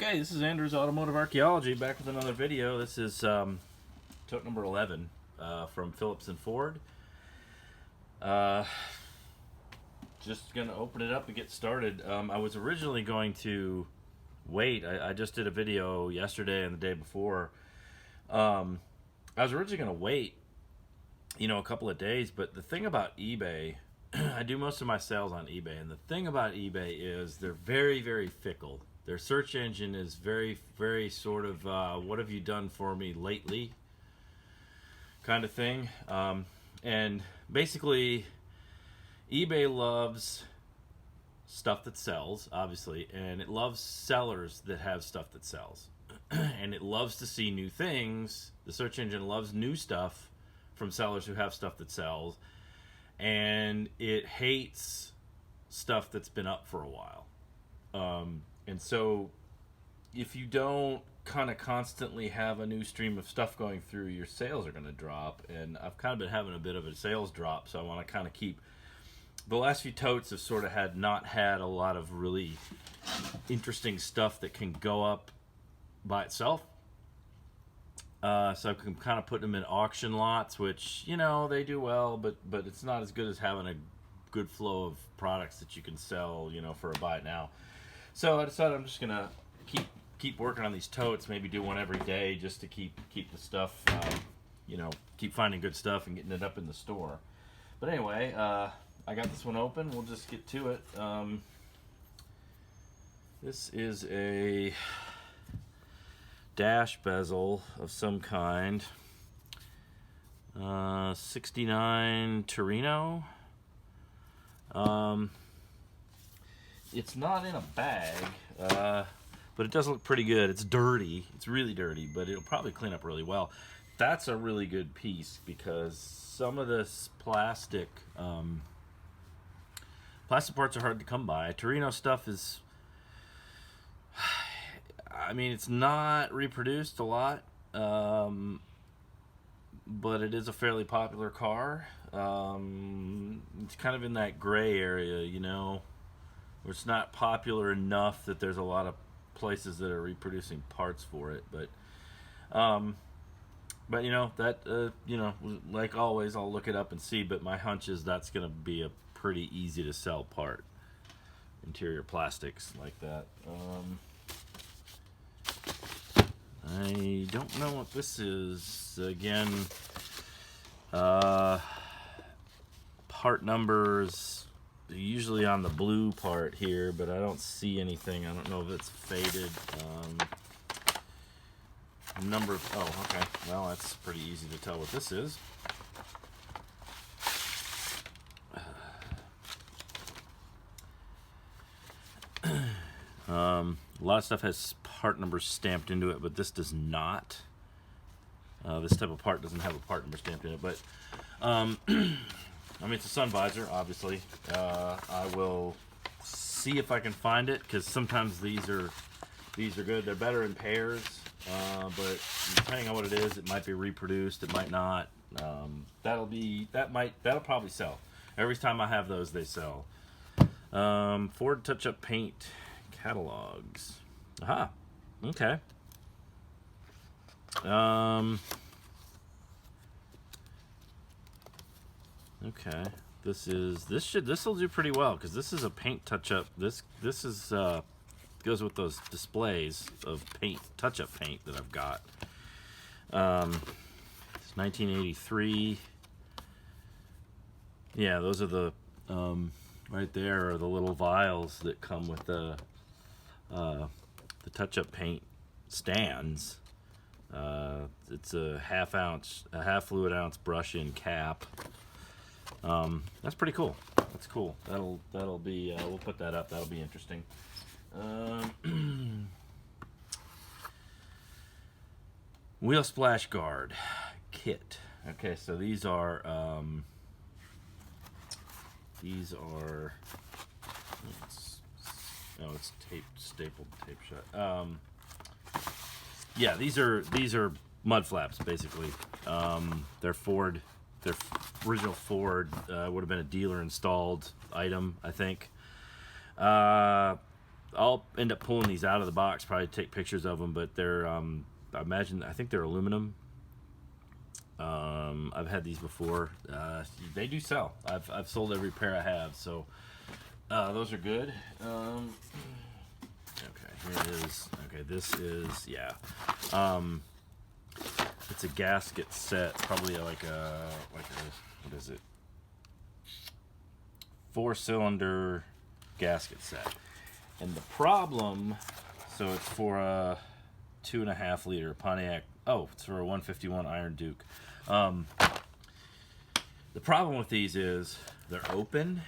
Okay, this is Andrew's Automotive Archaeology, back with another video. This is tote number 11 from Phillipson Ford. Just going to open it up and get started. I was originally going to wait. I just did a video yesterday and the day before. I was originally going to wait, a couple of days, but the thing about eBay, I do most of my sales on eBay, and the thing about eBay is they're very, very fickle. Their search engine is very, very sort of, what have you done for me lately kind of thing. And basically, eBay loves stuff that sells, obviously, and it loves sellers that have stuff that sells. And it loves to see new things. The search engine loves new stuff from sellers who have stuff that sells. And it hates stuff that's been up for a while. And so if you don't kind of constantly have a new stream of stuff going through, your sales are going to drop. And I've kind of been having a bit of a sales drop, so I want to kind of keep... The last few totes have sort of not had a lot of really interesting stuff that can go up by itself. So I can kind of put them in auction lots, which, they do well, but it's not as good as having a good flow of products that you can sell, for a buy it now. So I decided I'm just gonna keep working on these totes, maybe do one every day just to keep the stuff, keep finding good stuff and getting it up in the store. But anyway, I got this one open. We'll just get to it. This is a dash bezel of some kind. 69 Torino. It's not in a bag, but it does look pretty good. It's dirty. It's really dirty, but it'll probably clean up really well. That's a really good piece because some of this plastic parts are hard to come by. Torino stuff is, it's not reproduced a lot, but it is a fairly popular car. It's kind of in that gray area, where it's not popular enough that there's a lot of places that are reproducing parts for it. But like always, I'll look it up and see. But my hunch is that's going to be a pretty easy to sell part. Interior plastics like that. I don't know what this is. Again, part numbers usually on the blue part here, but I don't see anything. I don't know if it's faded. Number of, oh, okay. Well, that's pretty easy to tell what this is. A lot of stuff has part numbers stamped into it, but this does not. This type of part doesn't have a part number stamped in it, but it's a sun visor, obviously. I will see if I can find it, because sometimes these are good. They're better in pairs, but depending on what it is, it might be reproduced, it might not. That'll probably sell. Every time I have those, they sell. Ford touch-up paint catalogs. Aha. Okay. Okay. This will do pretty well, because this is a paint touch-up. This is goes with those displays of paint touch-up paint that I've got. It's 1983. Yeah, those are the right there are the little vials that come with the touch-up paint stands. It's a half fluid ounce brush in cap. That's pretty cool. That's cool. That'll be we'll put that up. That'll be interesting. Wheel splash guard kit. Okay, so these are it's stapled tape shut. Yeah, these are mud flaps basically. They're Ford. Their original Ford would have been a dealer installed item, I think. I'll end up pulling these out of the box, probably take pictures of them, but they're I think they're aluminum. I've had these before. They do sell. I've sold every pair I have, so those are good. Okay, here it is. Okay, this is, yeah. It's a gasket set. It's probably like a what is it? 4-cylinder gasket set. And the problem, so it's for a 2.5 liter Pontiac. Oh, it's for a 151 Iron Duke. The problem with these is they're open.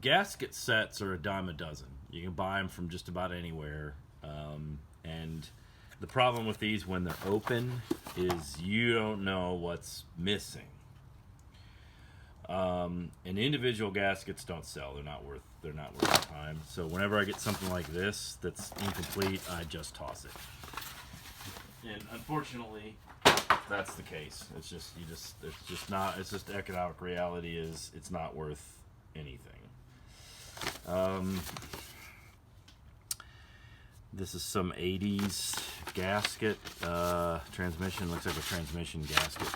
Gasket sets are a dime a dozen. You can buy them from just about anywhere. And the problem with these when they're open is you don't know what's missing. And individual gaskets don't sell. They're not worth the time. So whenever I get something like this that's incomplete, I just toss it. And unfortunately, that's the case. It's just the economic reality is it's not worth anything. This is some 80s gasket transmission. Looks like a transmission gasket.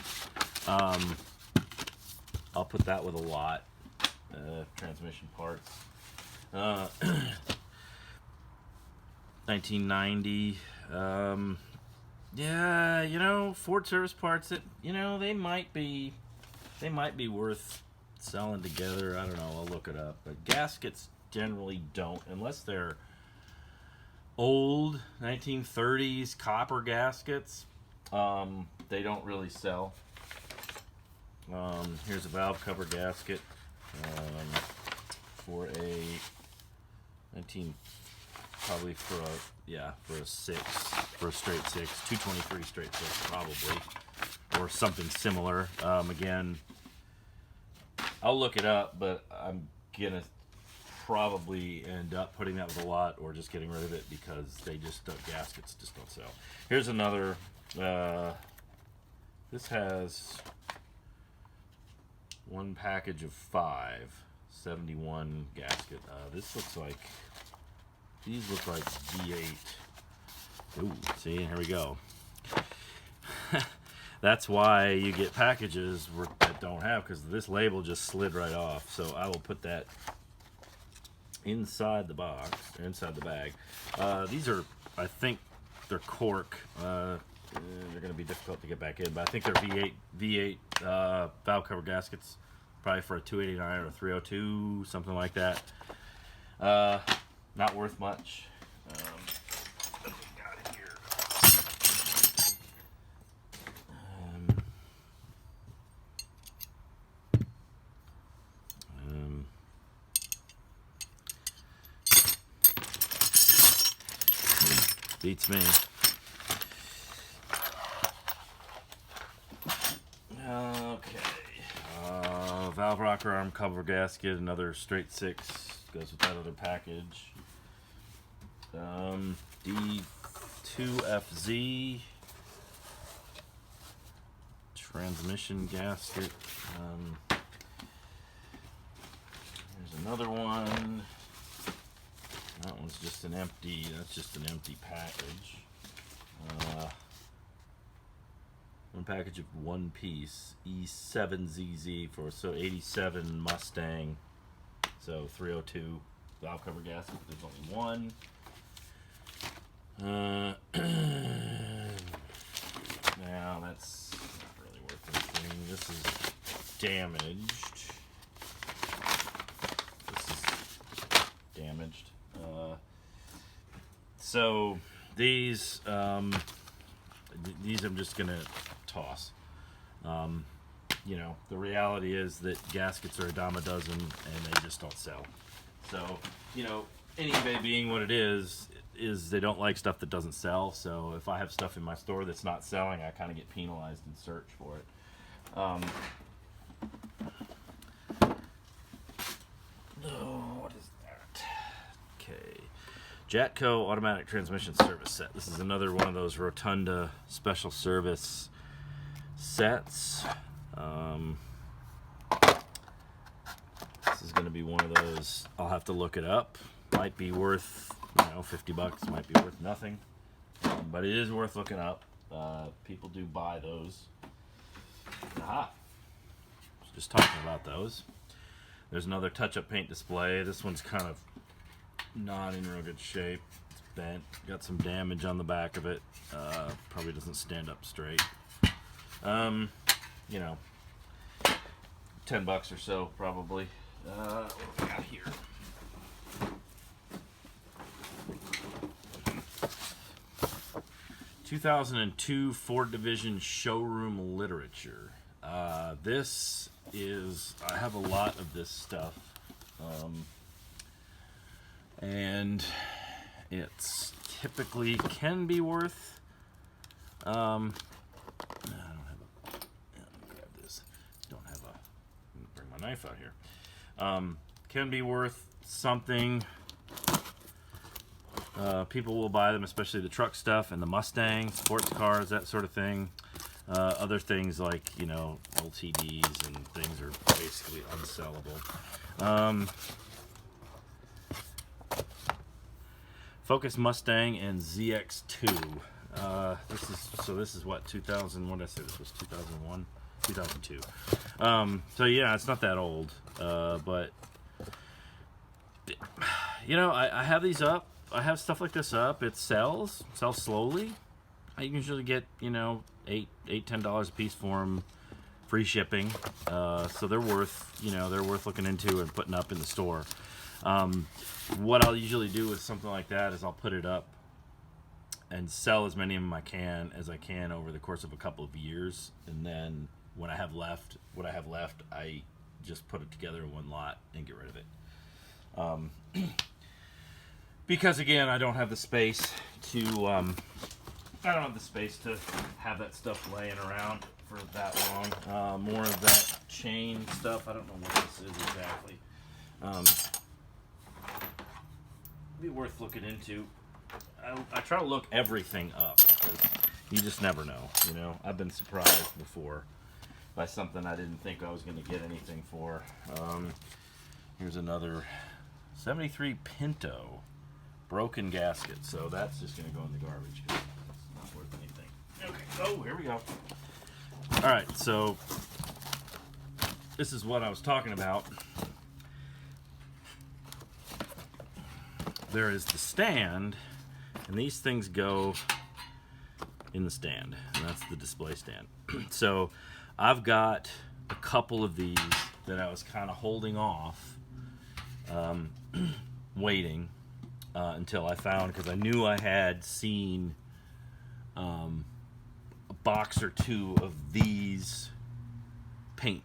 I'll put that with a lot transmission parts. 1990. Yeah, you know, Ford service parts that, you know, they might be worth selling together. I don't know, I'll look it up. But gaskets generally don't, unless they're old 1930s copper gaskets. They don't really sell. Here's a valve cover gasket for a 19, probably for a straight six, 223 straight six probably, or something similar. Again, I'll look it up, but I'm gonna probably end up putting that with a lot or just getting rid of it because gaskets just don't sell. Here's another. This has one package of 71 gasket. These look like V8. Ooh, see, here we go. That's why you get packages that don't have, because this label just slid right off. So I will put that inside the box, or inside the bag. These are, I think, they're cork. They're going to be difficult to get back in, but I think they're V8 valve cover gaskets, probably for a 289 or a 302, something like that. Not worth much. What do we got here? Beats me. Okay. Valve rocker arm cover gasket, another straight six, goes with that other package. D2FZ transmission gasket. There's another one. That one's just an empty. That's just an empty package. One package of one piece. E7ZZ for 87 Mustang. So 302 valve cover gasket. There's only one. Now that's not really worth anything. This is damaged. So these I'm just gonna toss. You know, the reality is that gaskets are a dime a dozen and they just don't sell. So, you know, any eBay being what it is they don't like stuff that doesn't sell. So if I have stuff in my store that's not selling, I kind of get penalized and search for it. What is that? Okay. Jatco automatic transmission service set. This is another one of those Rotunda special service sets. This is going to be one of those. I'll have to look it up. might be worth, you know, 50 bucks, might be worth nothing. But it is worth looking up. People do buy those. Aha. Just talking about those. There's another touch-up paint display. This one's kind of not in real good shape. It's bent. Got some damage on the back of it. Probably doesn't stand up straight. You know, 10 bucks or so, probably. What do we got here? "2002 Ford Division Showroom Literature." This is, I have a lot of this stuff, and it's typically can be worth, I don't have a, let me grab this, don't have a, let me bring my knife out here, can be worth something. People will buy them, especially the truck stuff and the Mustang, sports cars, that sort of thing. Other things like, you know, LTDs and things are basically unsellable. Focus Mustang and ZX2. This is what, 2000, what did I say, this was 2001? 2002. So yeah, it's not that old, but, you know, I have these up. I have stuff like this up. It sells slowly. I usually get, you know, $10 a piece for them, free shipping. So they're worth, you know, they're worth looking into and putting up in the store. What I'll usually do with something like that is I'll put it up and sell as many of them as I can over the course of a couple of years, and then when I have left, I just put it together in one lot and get rid of it. Because again, I don't have the space to have that stuff laying around for that long. More of that chain stuff, I don't know what this is exactly. Be worth looking into. I try to look everything up, because you just never know, you know. I've been surprised before by something I didn't think I was going to get anything for. Here's another 73 Pinto broken gasket, so that's just going to go in the garbage because it's not worth anything. Okay, oh, here we go. All right, so this is what I was talking about. There is the stand, and these things go in the stand, and that's the display stand. So I've got a couple of these that I was kind of holding off, waiting until I found, because I knew I had seen a box or two of these paint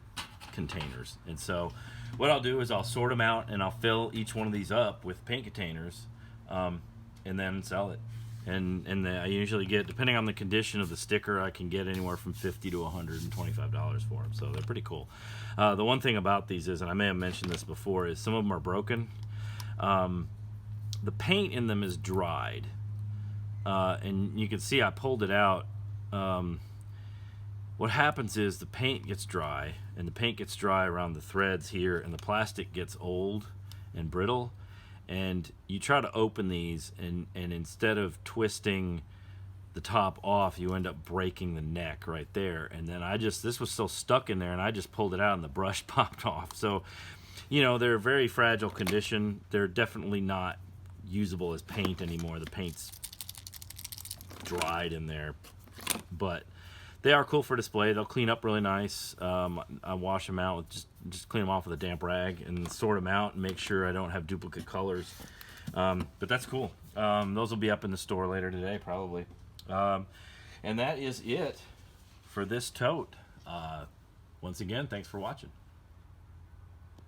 containers. And so what I'll do is I'll sort them out and I'll fill each one of these up with paint containers, and then sell it. And I usually get, depending on the condition of the sticker, I can get anywhere from $50 to $125 for them. So they're pretty cool. The one thing about these is, and I may have mentioned this before, is some of them are broken. The paint in them is dried, and you can see I pulled it out. What happens is the paint gets dry, and the paint gets dry around the threads here, and the plastic gets old and brittle, and you try to open these, and instead of twisting the top off, you end up breaking the neck right there. And then this was still stuck in there, and I just pulled it out and the brush popped off. So, you know, they're very fragile condition. They're definitely not usable as paint anymore. The paint's dried in there, but they are cool for display. They'll clean up really nice. I wash them out with just clean them off with a damp rag and sort them out and make sure I don't have duplicate colors. But that's cool. Those will be up in the store later today, probably. And that is it for this tote. Once again, thanks for watching.